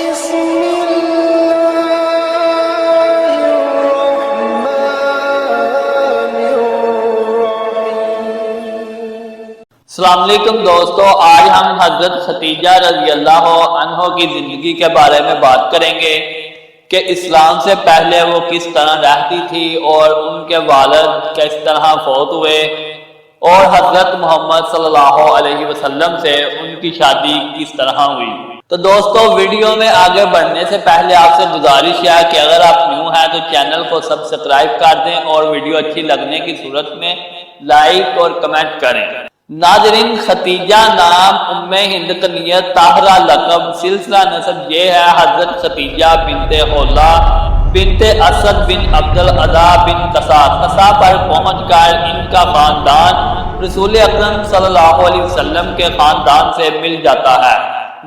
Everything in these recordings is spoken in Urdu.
السلام علیکم دوستو، آج ہم حضرت خدیجہ رضی اللہ عنہ کی زندگی کے بارے میں بات کریں گے کہ اسلام سے پہلے وہ کس طرح رہتی تھی اور ان کے والد کس طرح فوت ہوئے اور حضرت محمد صلی اللہ علیہ وسلم سے ان کی شادی کس طرح ہوئی۔ تو دوستو، ویڈیو میں آگے بڑھنے سے پہلے آپ سے گزارش ہے کہ اگر آپ نیو ہیں تو چینل کو سبسکرائب کر دیں اور ویڈیو اچھی لگنے کی صورت میں لائک اور کمنٹ کریں۔ ناظرین، خدیجہ نام، ام ہند کنیت، طاہرہ لقب، سلسلہ نسب یہ ہے حضرت خدیجہ بنت حولہ بنت اسد بن عبدالعزا بن قصا پر پہنچ کر ان کا خاندان رسول اکرم صلی اللہ علیہ وسلم کے خاندان سے مل جاتا ہے۔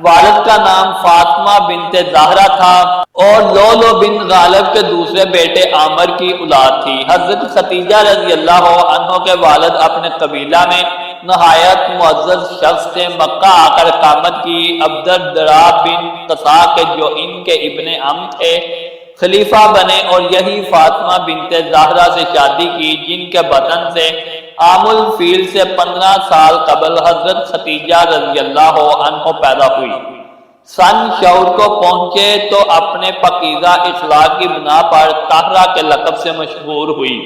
والد کا نام فاطمہ بنت زہرا تھا اور لولو بن غالب کے دوسرے بیٹے عامر کی اولاد تھی۔ حضرت خدیجہ رضی اللہ عنہ کے والد اپنے قبیلہ میں نہایت معزز شخص تھے۔ مکہ آ کر اقامت کی عبدالدرا بن قصا کے جو ان کے ابن عم تھے خلیفہ بنے اور یہی فاطمہ بنت زہرا سے شادی کی جن کے بطن سے عام الفیل سے 15 سال قبل حضرت خدیجہ رضی اللہ عنہ پیدا ہوئی۔ سن شعور کو پہنچے تو اپنے پاکیزہ اخلاق کی بنا پر طاہرہ کے لقب سے مشہور ہوئی۔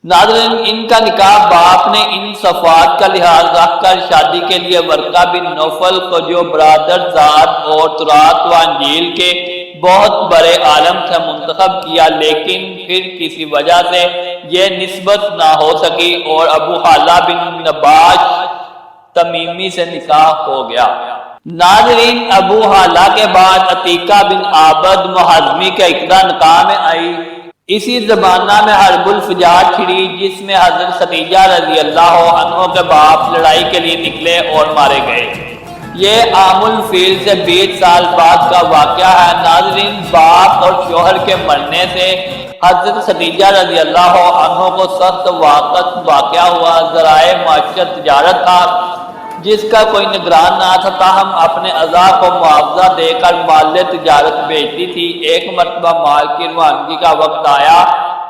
ناظرین، ان کا نکاح باپ نے ان صفات کا لحاظ رکھ کر شادی کے لیے ورقہ بن نوفل کو جو برادر زاد اور ترات و انجیل کے بہت بڑے عالم سے منتخب کیا، لیکن پھر کسی وجہ سے یہ نسبت نہ ہو سکی اور ابو حالہ بن نباش تمیمی سے نکاح ہو گیا۔ ناظرین، ابو حالہ کے بعد عتیقہ بن عابد محزمی کے اقدہ نکاح میں آئی۔ اسی زمانہ میں حرب الفجار چھڑی جس میں حضرت خدیجہ رضی اللہ عنہ کے باپ لڑائی کے لیے نکلے اور مارے گئے۔ یہ عام الفیل سے 20 سال بعد کا واقعہ ہے۔ ناظرین، باپ اور شوہر کے مرنے سے حضرت خدیجہ رضی اللہ عنہ کو سخت واقعہ ہوا۔ ذرائع معیشت تجارت تھا جس کا کوئی نگران نہ تھا، تاہم اپنے اعضاء کو معاوضہ دے کر مال تجارت بیچتی تھی۔ ایک مرتبہ مال کی روانگی کا وقت آیا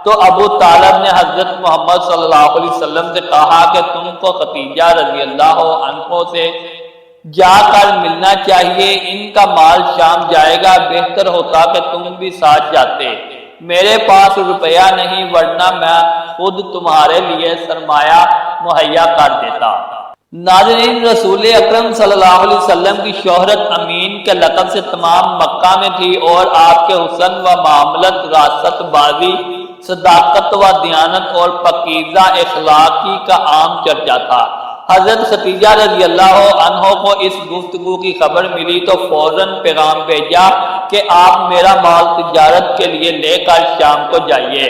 تو ابو طالب نے حضرت محمد صلی اللہ علیہ وسلم سے کہا کہ تم کو خدیجہ رضی اللہ عنہ سے جا کر ملنا چاہیے، ان کا مال شام جائے گا، بہتر ہوتا کہ تم بھی ساتھ جاتے۔ میرے پاس روپیہ نہیں، ورنہ میں خود تمہارے لیے سرمایہ مہیا کر دیتا۔ ناظرین، رسول اکرم صلی اللہ علیہ وسلم کی شہرت امین کے لقب سے تمام مکہ میں تھی اور آپ کے حسن و معاملت، راست بازی، صداقت و دیانت اور پاکیزہ اخلاقی کا عام چرچا تھا۔ حضرت خدیجہ رضی اللہ عنہ کو اس گفتگو کی خبر ملی تو فوراً پیغام بھیجا کہ آپ میرا مال تجارت کے لیے لے کر شام کو جائیے۔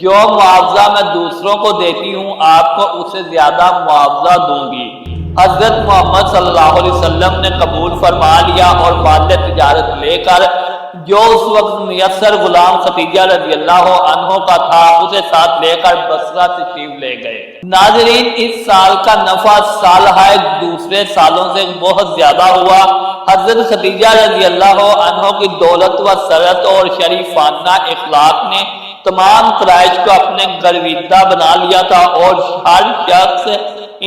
جو معاوضہ میں دوسروں کو دیتی ہوں آپ کو اس سے زیادہ معاوضہ دوں گی۔ حضرت محمد صلی اللہ علیہ وسلم نے قبول فرما لیا اور مال تجارت لے کر جو اس وقت میسر غلام خدیجہ رضی اللہ عنہ کا تھا اسے ساتھ لے کر بصرہ تشریف لے گئے۔ ناظرین، اس سال کا نفع سالہ دوسرے سالوں سے بہت زیادہ ہوا۔ حضرت خدیجہ رضی اللہ عنہ کی دولت و ثروت اور شریفانہ اخلاق نے تمام قریش کو اپنے گرویدہ بنا لیا تھا اور ہر شخص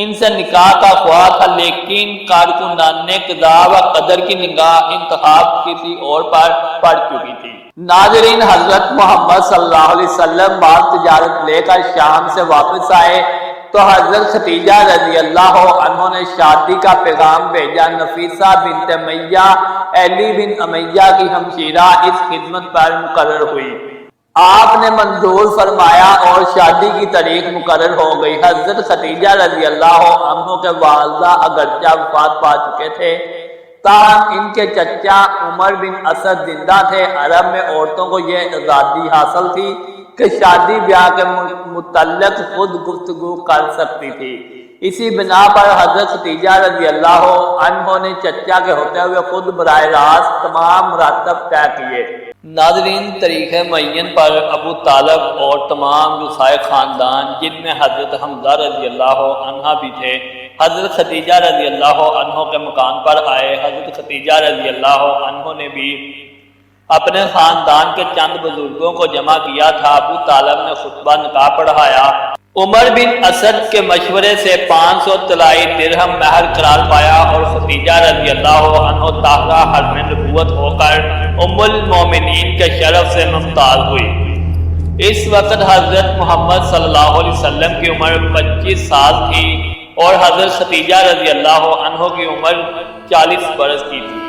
ان سے نکاح کا خواہ تھا، لیکن کارکنان قضا و قدر کی نگاہ انتخاب کسی اور پر پڑ چکی تھی۔ ناظرین، حضرت محمد صلی اللہ علیہ وسلم مال تجارت لے کر شام سے واپس آئے تو حضرت خدیجہ رضی اللہ عنہ نے شادی کا پیغام بھیجا۔ نفیسہ بنت امیہ علی بن امیہ کی ہمشیرہ اس خدمت پر مقرر ہوئی۔ آپ نے منظور فرمایا اور شادی کی تاریخ مقرر ہو گئی۔ حضرت خدیجہ رضی اللہ عنہ کے والدہ اگرچہ وفات پا چکے تھے، تاہم ان کے چچا عمر بن اسد زندہ تھے۔ عرب میں عورتوں کو یہ آزادی حاصل تھی کہ شادی بیاہ کے متعلق خود گفتگو کر سکتی تھی۔ اسی بنا پر حضرت خدیجہ رضی اللہ عنہ نے چچا کے ہوتے ہوئے خود براہ راست تمام مراتب طے کیے۔ ناظرین، تاریخ معین پر ابو طالب اور تمام رسائے خاندان جن میں حضرت حمزہ رضی اللہ عنہ بھی تھے، حضرت خدیجہ رضی اللہ عنہ کے مکان پر آئے۔ حضرت خدیجہ رضی اللہ عنہ نے بھی اپنے خاندان کے چند بزرگوں کو جمع کیا تھا۔ ابو طالب نے خطبہ نکاح پڑھایا۔ عمر بن اسد کے مشورے سے 500 طلائی درہم مہر قرار پایا اور ختیجہ رضی اللہ عنہ طاہرہ حرم نبوت ہو کر ام المومنین کے شرف سے ممتاز ہوئی۔ اس وقت حضرت محمد صلی اللہ علیہ وسلم کی عمر 25 سال تھی اور حضرت ختیجہ رضی اللہ عنہ کی عمر 40 برس کی تھی۔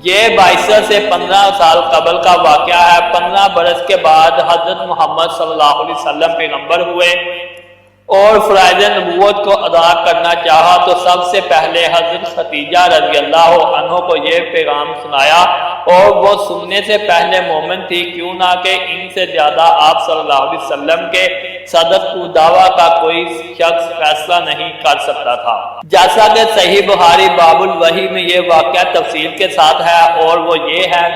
یہ 22 سے 15 سال قبل کا واقعہ ہے۔ 15 برس کے بعد حضرت محمد صلی اللہ علیہ وسلم پیغمبر ہوئے اور فرائض نبوت کو ادا کرنا چاہا تو سب سے پہلے حضرت ختیجہ رضی اللہ عنہ کو یہ پیغام سنایا، اور وہ سننے سے پہلے مومن تھی، کیوں نہ کہ ان سے زیادہ آپ صلی اللہ علیہ وسلم کے صدق و دعویٰ کا کوئی شخص فیصلہ نہیں کر سکتا تھا۔ جیسا کہ صحیح بخاری باب الوحی میں یہ واقعہ تفصیل کے ساتھ ہے، اور وہ یہ ہے،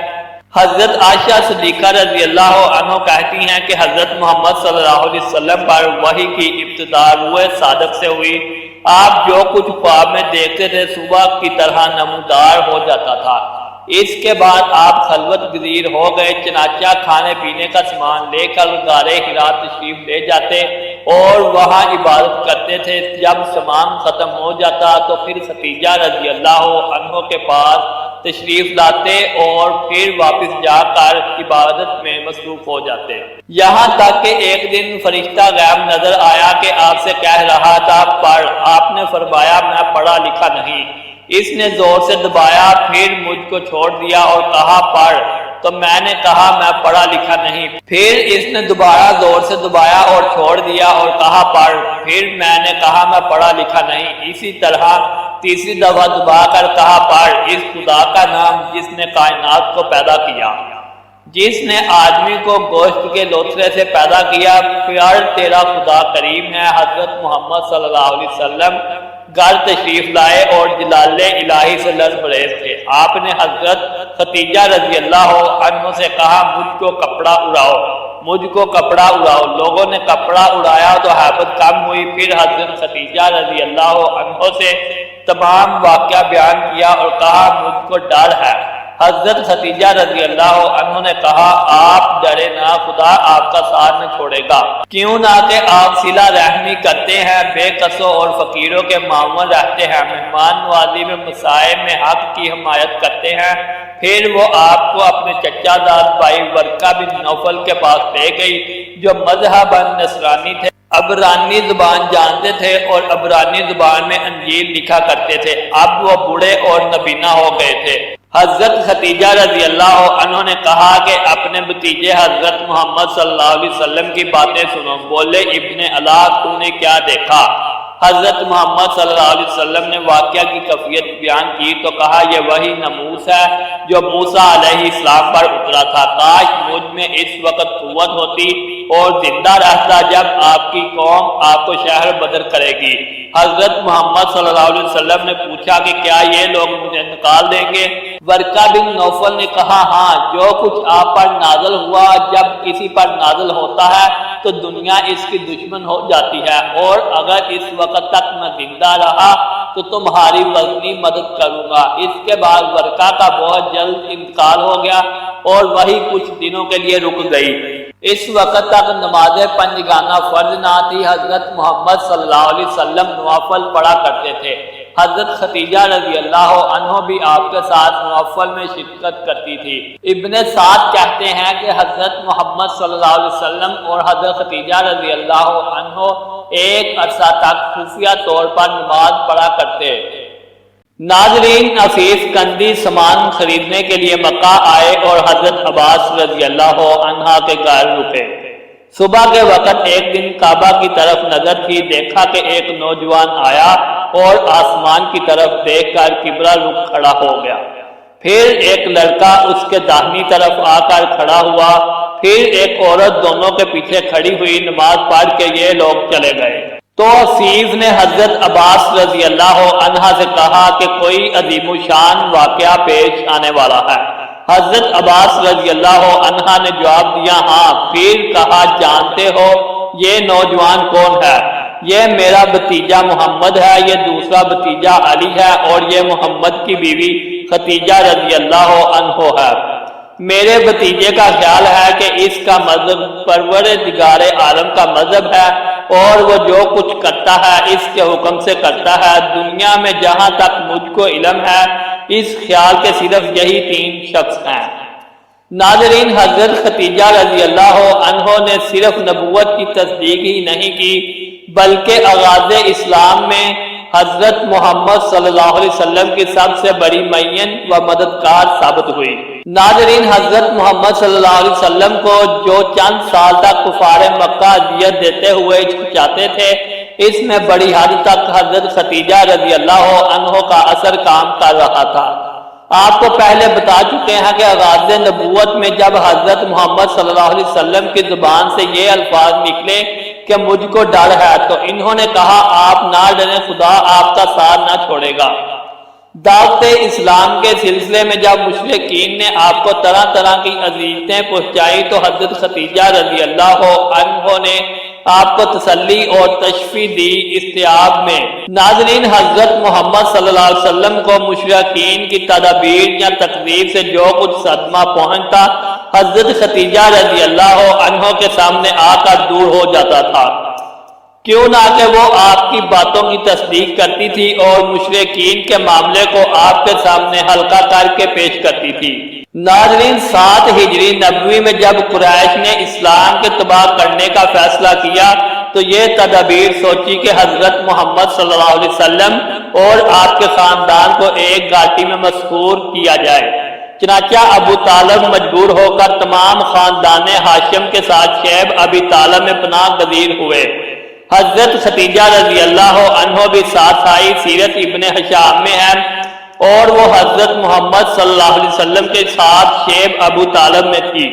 حضرت عائشہ صدیقہ رضی اللہ عنہ کہتی ہیں کہ حضرت محمد صلی اللہ علیہ وسلم پر وحی کی ابتدا روح صادق سے ہوئی۔ آپ جو کچھ خواب میں دیکھتے تھے صبح کی طرح نمودار ہو جاتا تھا۔ اس کے بعد آپ خلوت گزیر ہو گئے، چنانچہ کھانے پینے کا سامان لے کر غار حرا تشریف لے جاتے اور وہاں عبادت کرتے تھے۔ جب سامان ختم ہو جاتا تو پھر ختیجہ رضی اللہ عنہ کے پاس تشریف لاتے اور پھر واپس جا کر عبادت میں مصروف ہو جاتے، یہاں تک کہ ایک دن فرشتہ غیب نظر آیا کہ آپ سے کہہ رہا تھا پڑھ۔ آپ نے فرمایا میں پڑھا لکھا نہیں۔ اس نے زور سے دبایا، پھر مجھ کو چھوڑ دیا اور کہا پڑھ، تو میں نے کہا میں پڑھا لکھا نہیں۔ پھر اس نے دوبارہ زور سے دبایا اور چھوڑ دیا اور کہا پڑھ، پھر میں نے کہا میں پڑھا لکھا نہیں۔ اسی طرح تیسری دفعہ دبا کر کہا پڑھ، اس خدا کا نام جس نے کائنات کو پیدا کیا، جس نے آدمی کو گوشت کے لوتھڑے سے پیدا کیا، پیار تیرا خدا کریم ہے۔ حضرت محمد صلی اللہ علیہ وسلم گھر تشریف لائے اور جلال الہی سے لرزبریز تھے۔ آپ نے حضرت ختیجہ رضی اللہ عنہ سے کہا مجھ کو کپڑا اڑاؤ، مجھ کو کپڑا اڑاؤ۔ لوگوں نے کپڑا اڑایا تو ہیبت کم ہوئی۔ پھر حضرت ختیجہ رضی اللہ عنہ سے تمام واقعہ بیان کیا اور کہا مجھ کو ڈر ہے۔ حضرت ختیجہ رضی اللہ عنہ نے کہا آپ ڈرے نہ، خدا آپ کا ساتھ نہ چھوڑے گا، کیوں نہ کہ آپ صلہ رحمی کرتے ہیں، بے کسوں اور فقیروں کے معاون رہتے ہیں، مہمان نوازی میں مسائب میں حق کی حمایت کرتے ہیں۔ پھر وہ آپ کو اپنے چچا زاد بھائی ورقہ بن نوفل کے پاس لے گئی جو مذہباً نصرانی تھے، عبرانی زبان جانتے تھے اور عبرانی زبان میں انجیل لکھا کرتے تھے۔ اب وہ بوڑھے اور نابینا ہو گئے تھے۔ حضرت ختیجہ رضی اللہ عنہ نے کہا کہ اپنے بھتیجے حضرت محمد صلی اللہ علیہ وسلم کی باتیں سنو۔ بولے ابن اللہ تو نے کیا دیکھا؟ حضرت محمد صلی اللہ علیہ وسلم نے واقعہ کی کیفیت بیان کی تو کہا یہ وہی ناموس ہے جو موسیٰ علیہ السلام پر اترا تھا۔ کاش مجھ میں اس وقت قوت ہوتی اور زندہ رہتا جب آپ کی قوم آپ کو شہر بدر کرے گی۔ حضرت محمد صلی اللہ علیہ وسلم نے پوچھا کہ کیا یہ لوگ مجھے نکال دیں گے؟ ورقہ بن نوفل نے کہا ہاں، جو کچھ آپ پر نازل ہوا جب کسی پر نازل ہوتا ہے تو دنیا اس کی دشمن ہو جاتی ہے، اور اگر اس وقت تک میں زندہ رہا تو تمہاری وزنی مدد کروں گا۔ اس کے بعد ورقہ کا بہت جلد انتقال ہو گیا اور وہی کچھ دنوں کے لیے رک گئی۔ اس وقت تک نماز پنجگانہ فرض نہ تھی۔ حضرت محمد صلی اللہ علیہ وسلم نوافل پڑھا کرتے تھے۔ حضرت ختیجہ رضی اللہ عنہ بھی آپ کے ساتھ نوافل میں شرکت کرتی تھی۔ ابن سعد کہتے ہیں کہ حضرت محمد صلی اللہ علیہ وسلم اور حضرت ختیجہ رضی اللہ عنہ ایک عرصہ تک خفیہ طور پر نماز پڑھا کرتے۔ ناظرین، عفیف کندی سامان خریدنے کے لیے مکہ آئے اور حضرت عباس رضی اللہ عنہ کے گھر رکے۔ صبح کے وقت ایک دن کعبہ کی طرف نظر تھی، دیکھا کہ ایک نوجوان آیا اور آسمان کی طرف دیکھ کر قبلہ رخ کھڑا ہو گیا۔ پھر ایک لڑکا اس کے داہنی طرف آ کر کھڑا ہوا، پھر ایک عورت دونوں کے پیچھے کھڑی ہوئی۔ نماز پڑھ کے یہ لوگ چلے گئے تو حفیظ نے حضرت عباس رضی اللہ عنہ سے کہا کہ کوئی عظیم الشان واقعہ پیش آنے والا ہے۔ حضرت عباس رضی اللہ عنہ نے جواب دیا ہاں۔ پھر کہا جانتے ہو یہ نوجوان کون ہے؟ یہ میرا بھتیجا محمد ہے، یہ دوسرا بھتیجا علی ہے اور یہ محمد کی بیوی ختیجہ رضی اللہ عنہ ہے۔ میرے بھتیجے کا خیال ہے کہ اس کا مذہب پروردگار عالم کا مذہب ہے اور وہ جو کچھ کرتا ہے اس کے حکم سے کرتا ہے۔ دنیا میں جہاں تک مجھ کو علم ہے اس خیال کے صرف یہی 3 شخص ہیں۔ ناظرین، حضرت ختیجہ رضی اللہ عنہ نے صرف نبوت کی تصدیق ہی نہیں کی بلکہ آغاز اسلام میں حضرت محمد صلی اللہ علیہ وسلم کی سب سے بڑی معین و مددگار ثابت ہوئی۔ ناظرین، حضرت محمد صلی اللہ علیہ وسلم کو جو چند سال تک کفار مکہ اذیت دیتے ہوئے ہچکچاتے تھے، اس میں بڑی حد تک حضرت ختیجہ رضی اللہ عنہ کا اثر کام کر رہا تھا۔ آپ کو پہلے بتا چکے ہیں کہ آغاز نبوت میں جب حضرت محمد صلی اللہ علیہ وسلم کی زبان سے یہ الفاظ نکلے کہ مجھ کو ڈر ہے، تو انہوں نے کہا آپ نہ ڈریں، خدا آپ کا ساتھ نہ چھوڑے گا۔ دعوت اسلام کے سلسلے میں جب مشرکین نے آپ کو طرح طرح کی اذیتیں پہنچائی تو حضرت ختیجہ رضی اللہ عنہ نے آپ کو تسلی اور تشفی دی استیاب میں۔ ناظرین، حضرت محمد صلی اللہ علیہ وسلم کو مشرکین کی تدابیر یا تکذیب سے جو کچھ صدمہ پہنچتا، حضرت ختیجہ رضی اللہ عنہ کے سامنے آ کر دور ہو جاتا تھا، کیوں نہ کہ وہ آپ کی باتوں کی تصدیق کرتی تھی اور مشرکین کے معاملے کو آپ کے سامنے ہلکا کر کے پیش کرتی تھی۔ ناظرین، 7 ہجری نبوی میں جب قریش نے اسلام کے تباہ کرنے کا فیصلہ کیا تو یہ تدابیر سوچی کہ حضرت محمد صلی اللہ علیہ وسلم اور آپ کے خاندان کو ایک گھاٹی میں مسحور کیا جائے۔ چنانچہ ابو طالب مجبور ہو کر تمام خاندان ہاشم کے ساتھ شیب ابی طالب میں پناہ گزین ہوئے۔ حضرت ختیجہ رضی اللہ عنہ بھی ساتھ آئی۔ سیرت ابن ہشام میں ہے اور وہ حضرت محمد صلی اللہ علیہ وسلم کے ساتھ شیب ابو طالب میں تھی۔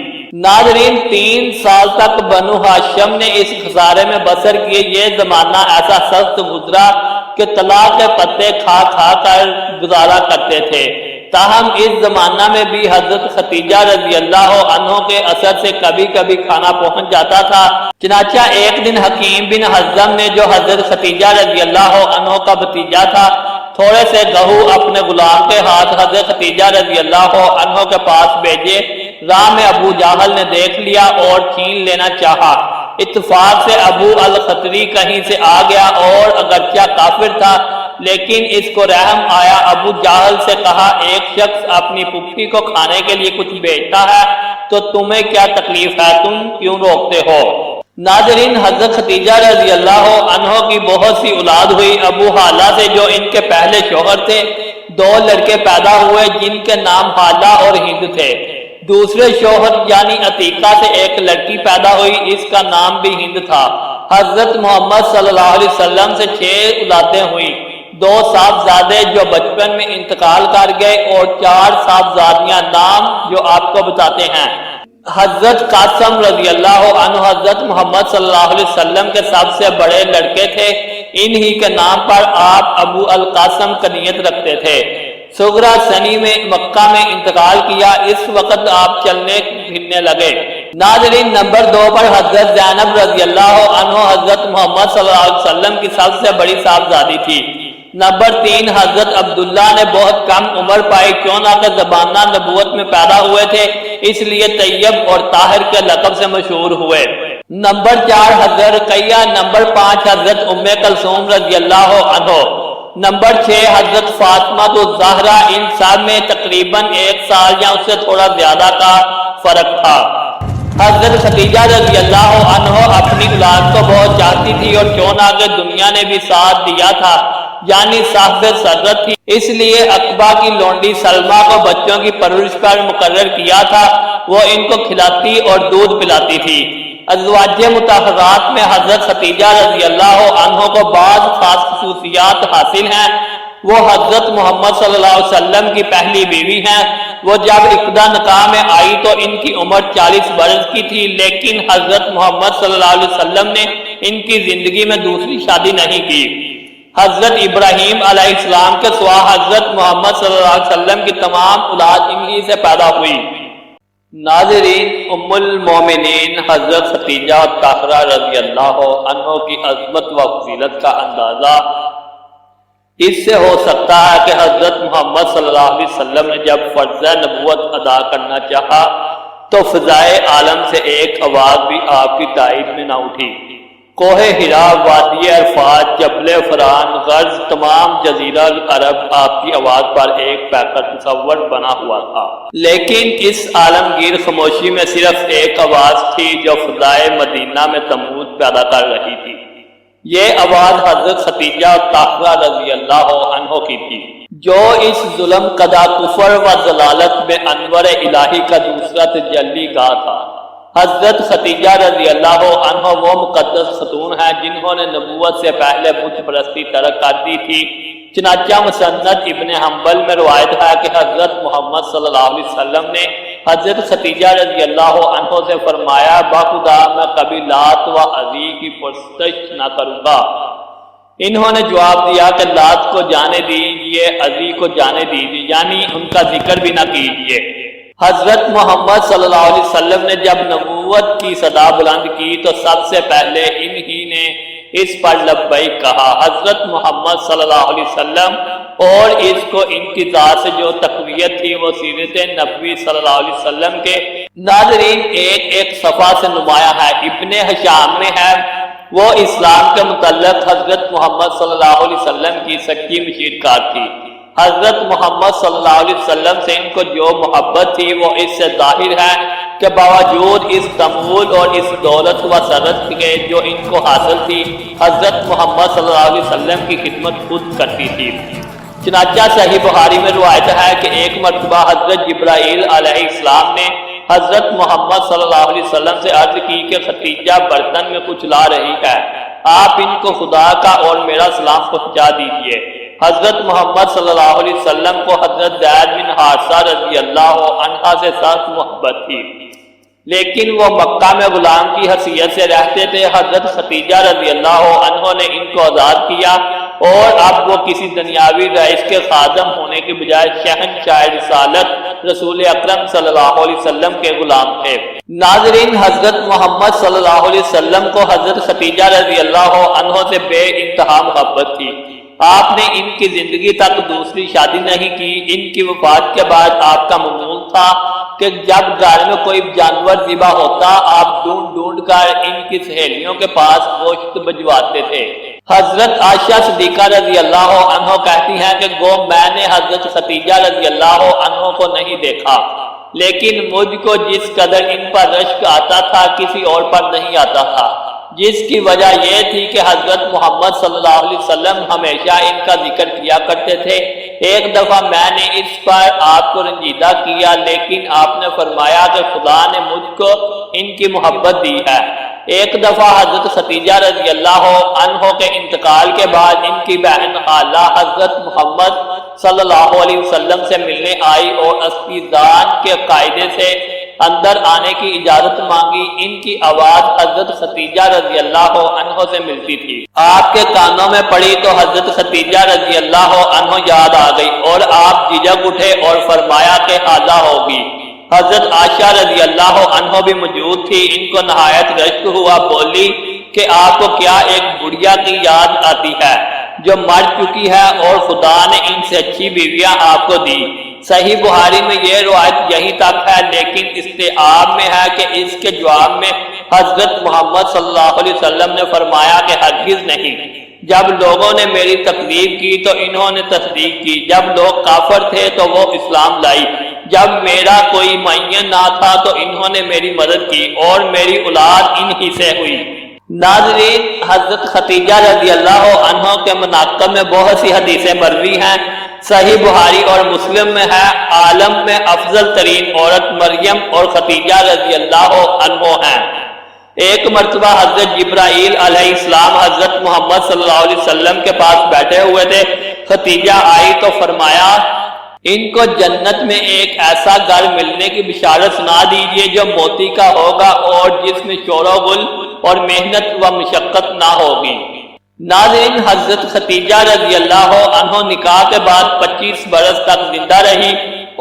ناظرین، 3 سال تک بنو ہاشم نے اس خسارے میں بسر کیے۔ یہ زمانہ ایسا سخت گزرا کہ طلاق کے پتے کھا کھا کر گزارا کرتے تھے۔ تاہم اس زمانہ میں بھی حضرت ختیجہ رضی اللہ عنہ کے اثر سے کبھی کبھی کھانا پہنچ جاتا تھا۔ چنانچہ ایک دن حکیم بن حزم نے، جو حضرت ختیجہ رضی اللہ عنہ کا بھتیجا تھا، تھوڑے سے گہو اپنے غلام کے ہاتھ حضرت ختیجہ رضی اللہ عنہ کے پاس بھیجے۔ راہ میں ابو جہل نے دیکھ لیا اور چھین لینا چاہا۔ اتفاق سے ابو الخطری کہیں سے آ گیا اور اگرچہ کافر تھا لیکن اس کو رحم آیا۔ ابو جہل سے کہا، ایک شخص اپنی پھپھی کو کھانے کے لیے کچھ بیچتا ہے تو تمہیں کیا تکلیف ہے، تم کیوں روکتے ہو؟ ناظرین، حضرت ختیجہ رضی اللہ عنہ کی بہت سی اولاد ہوئی۔ ابو حالہ سے، جو ان کے پہلے شوہر تھے، 2 لڑکے پیدا ہوئے جن کے نام حالہ اور ہند تھے۔ دوسرے شوہر یعنی عتیقہ سے ایک لڑکی پیدا ہوئی، اس کا نام بھی ہند تھا۔ حضرت محمد صلی اللہ علیہ وسلم سے 6 اولادیں ہوئیں، 2 صاحبزادے جو بچپن میں انتقال کر گئے اور 4 صاحبزادیاں، نام جو آپ کو بتاتے ہیں۔ حضرت قاسم رضی اللہ عنہ حضرت محمد صلی اللہ علیہ وسلم کے سب سے بڑے لڑکے تھے۔ انہی کے نام پر آپ ابو القاسم کنیت رکھتے تھے۔ سغرا سنی میں مکہ میں انتقال کیا، اس وقت آپ چلنے پھرنے لگے۔ ناظرین، نمبر 2 پر حضرت زینب رضی اللہ عنہ حضرت محمد صلی اللہ علیہ وسلم کی سب سے بڑی صاحبزادی تھی۔ نمبر 3 حضرت عبداللہ نے بہت کم عمر پائی، کیوں نہ کہ زبانہ نبوت میں پیدا ہوئے تھے، اس لیے طیب اور طاہر کے لقب سے مشہور ہوئے۔ نمبر 4 حضرت رقیہ۔ نمبر 5 حضرت ام کلثوم رضی اللہ عنہ۔ نمبر 6 حضرت فاطمہ الزہرا۔ ان سب میں تقریباً 1 سال یا اس سے تھوڑا زیادہ کا فرق تھا۔ حضرت ختیجہ رضی اللہ عنہ اپنی اولاد کو بہت چاہتی تھی اور کیوں نہ کہ دنیا نے بھی ساتھ دیا تھا، یعنی صاحب سرت تھی، اس لیے عقبہ کی لونڈی سلمہ کو بچوں کی پرورش پر مقرر کیا تھا۔ وہ ان کو کھلاتی اور دودھ پلاتی تھی۔ ازواج مطہرات میں حضرت ختیجہ رضی اللہ عنہ کو بعض خاص خصوصیات حاصل ہیں۔ وہ حضرت محمد صلی اللہ علیہ وسلم کی پہلی بیوی ہیں۔ وہ جب ابتدا نکاح میں آئی تو ان کی عمر 40 برس کی تھی، لیکن حضرت محمد صلی اللہ علیہ وسلم نے ان کی زندگی میں دوسری شادی نہیں کی۔ حضرت ابراہیم علیہ السلام کے سوا حضرت محمد صلی اللہ علیہ وسلم کی تمام اولاد انہی سے پیدا ہوئی۔ ناظرین، ام المومنین حضرت ختیجہ طاہرہ رضی اللہ عنہ کی عظمت و فضیلت کا اندازہ اس سے ہو سکتا ہے کہ حضرت محمد صلی اللہ علیہ وسلم نے جب فرض نبوت ادا کرنا چاہا تو فضائے عالم سے ایک آواز بھی آپ کی تائید میں نہ اٹھی۔ کوہ ہرا، وادی عرفات، جبل فران، غرض تمام جزیرہ عرب آپ کی آواز پر ایک پیکر تصور بنا ہوا تھا، لیکن اس عالمگیر خاموشی میں صرف ایک آواز تھی جو فضائے مدینہ میں تموت پیدا کر رہی تھی۔ یہ آواز حضرت خدیجہ طاہرہ رضی اللہ عنہ کی تھی، جو اس ظلم قدا کفر و ضلالت میں انور الہی کا دوسرا تجلی گاہ تھا۔ حضرت خدیجہ رضی اللہ عنہ وہ مقدس خاتون ہیں جنہوں نے نبوت سے پہلے بت پرستی ترک کر دی تھی۔ چنانچہ مسند ابن حنبل میں روایت ہے کہ حضرت محمد صلی اللہ علیہ وسلم نے حضرت خدیجہ رضی اللہ عنہ سے فرمایا، باخدا میں کبھی لات و عزی کی پرستش نہ کروں گا۔ انہوں نے جواب دیا کہ لات کو جانے دیجیے، عزی کو جانے دیجیے، یعنی ان کا ذکر بھی نہ کیجیے۔ حضرت محمد صلی اللہ علیہ وسلم نے جب نبوت کی صدا بلند کی تو سب سے پہلے انہی نے اس پر لبیک کہا۔ حضرت محمد صلی اللہ علیہ وسلم اور اس کو ان کی ذات سے جو تقویت تھی وہ سیرت نبوی صلی اللہ علیہ وسلم کے ناظرین ایک صفحہ سے نمایاں ہے۔ ابن ہشام میں ہے، وہ اسلام کے متعلق حضرت محمد صلی اللہ علیہ وسلم کی سچی مشیرکار تھی۔ حضرت محمد صلی اللہ علیہ وسلم سے ان کو جو محبت تھی وہ اس سے ظاہر ہے کہ باوجود اس تمول اور اس دولت و ثروت کے جو ان کو حاصل تھی، حضرت محمد صلی اللہ علیہ وسلم کی خدمت خود کرتی تھی۔ چنانچہ صحیح بخاری میں روایت ہے کہ ایک مرتبہ حضرت جبرائیل علیہ السلام نے حضرت محمد صلی اللہ علیہ وسلم سے عرض کی کہ خدیجہ برتن میں کچھ لا رہی ہے، آپ ان کو خدا کا اور میرا سلام پہنچا دیجیے۔ حضرت محمد صلی اللہ علیہ وسلم کو حضرت زید بن حارثہ رضی اللہ عنہ سے سخت محبت تھی، لیکن وہ مکہ میں غلام کی حیثیت سے رہتے تھے۔ حضرت خدیجہ رضی اللہ عنہ نے ان کو آزاد کیا اور اب وہ کسی دنیاوی رئیس کے خادم ہونے کے بجائے شہنشاہ رسالت رسول اکرم صلی اللہ علیہ وسلم کے غلام تھے۔ ناظرین، حضرت محمد صلی اللہ علیہ وسلم کو حضرت خدیجہ رضی اللہ عنہ سے بے انتہا محبت تھی۔ آپ نے ان کی زندگی تک دوسری شادی نہیں کی۔ ان کی وفات کے بعد آپ کا معمول تھا کہ جب گھر میں کوئی جانور ذبح ہوتا، آپ ڈھونڈ ڈھونڈ کر ان کی سہیلیوں کے پاس گوشت بھجواتے تھے۔ حضرت عائشہ صدیقہ رضی اللہ عنہ کہتی ہیں کہ گو میں نے حضرت خدیجہ رضی اللہ عنہ کو نہیں دیکھا، لیکن مجھ کو جس قدر ان پر رشک آتا تھا کسی اور پر نہیں آتا تھا، جس کی وجہ یہ تھی کہ حضرت محمد صلی اللہ علیہ وسلم ہمیشہ ان کا ذکر کیا کرتے تھے۔ ایک دفعہ میں نے اس پر آپ کو رنجیدہ کیا، لیکن آپ نے فرمایا کہ خدا نے مجھ کو ان کی محبت دی ہے۔ ایک دفعہ حضرت خدیجہ رضی اللہ عنہ کے انتقال کے بعد ان کی بہن خالہ حضرت محمد صلی اللہ علیہ وسلم سے ملنے آئی اور استئذان کے قاعدے سے اندر آنے کی اجازت مانگی۔ ان کی آواز حضرت خدیجہ رضی اللہ عنہ سے ملتی تھی۔ آپ کے کانوں میں پڑی تو حضرت خدیجہ رضی اللہ عنہ یاد آ گئی اور آپ جھجک اٹھے اور فرمایا کہ حاضہ ہوگی۔ حضرت عائشہ رضی اللہ عنہ بھی موجود تھی۔ ان کو نہایت رشک ہوا، بولی کہ آپ کو کیا ایک بڑھیا کی یاد آتی ہے جو مر چکی ہے اور خدا نے ان سے اچھی بیویاں آپ کو دی۔ صحیح بخاری میں یہ روایت یہی تک ہے، لیکن استیعاب میں ہے کہ اس کے جواب میں حضرت محمد صلی اللہ علیہ وسلم نے فرمایا کہ ہرگز نہیں۔ جب لوگوں نے میری تکذیب کی تو انہوں نے تصدیق کی، جب لوگ کافر تھے تو وہ اسلام لائی، جب میرا کوئی معین نہ تھا تو انہوں نے میری مدد کی اور میری اولاد انہی سے ہوئی۔ ناظرین، حضرت خدیجہ رضی اللہ عنہ کے مناقب میں بہت سی حدیثیں مروی ہیں۔ صحیح بخاری اور مسلم میں ہے، عالم میں افضل ترین عورت مریم اور خدیجہ رضی اللہ عنہ ہیں۔ ایک مرتبہ حضرت جبرائیل علیہ السلام حضرت محمد صلی اللہ علیہ وسلم کے پاس بیٹھے ہوئے تھے۔ خدیجہ آئی تو فرمایا ان کو جنت میں ایک ایسا گھر ملنے کی بشارت سنا دیجئے جو موتی کا ہوگا اور جس میں شور و غل اور محنت و مشقت نہ ہوگی۔ ناظرین، حضرت خدیجہ رضی اللہ عنہ نکاح کے بعد 25 برس تک زندہ رہی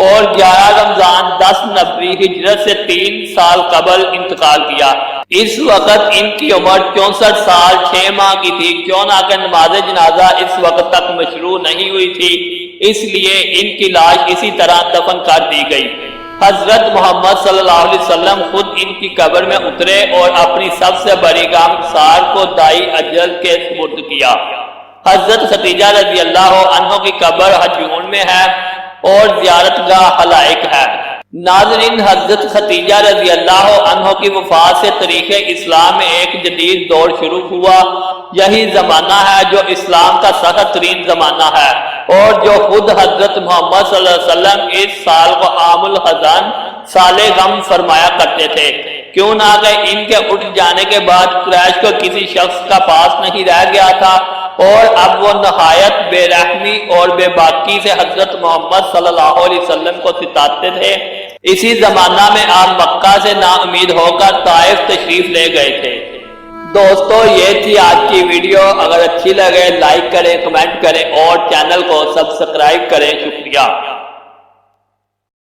اور 11 رمضان 10 نبوی ہجرت سے 3 سال قبل انتقال کیا۔ اس وقت ان کی عمر 64 سال 6 ماہ کی تھی، کیوں نہ کہ نماز جنازہ اس وقت تک مشروع نہیں ہوئی تھی، اس لیے ان کی لاش اسی طرح دفن کر دی گئی۔ حضرت محمد صلی اللہ علیہ وسلم خود ان کی قبر میں اترے اور اپنی سب سے بڑی غم سار کو دائی اجل کے سپرد کیا۔ حضرت ختیجہ رضی اللہ عنہ کی قبر ہجون میں ہے اور زیارت گاہ حلائق ہے۔ ناظرین، حضرت ختیجہ رضی اللہ عنہ کی وفات سے تاریخ اسلام میں ایک جدید دور شروع ہوا۔ یہی زمانہ ہے جو اسلام کا سخت ترین زمانہ ہے اور جو خود حضرت محمد صلی اللہ علیہ وسلم اس سال کو عام الحزن سال غم فرمایا کرتے تھے، کیوں نہ کہ ان کے اٹھ جانے کے بعد قریش کو کسی شخص کا پاس نہیں رہ گیا تھا اور اب وہ نہایت بے رحمی اور بے باکی سے حضرت محمد صلی اللہ علیہ وسلم کو ستاتے تھے۔ اسی زمانہ میں آپ مکہ سے نا امید ہو کر طائف تشریف لے گئے تھے۔ دوستو، یہ تھی آج کی ویڈیو۔ اگر اچھی لگے لائک کریں، کمنٹ کریں اور چینل کو سبسکرائب کریں۔ شکریہ۔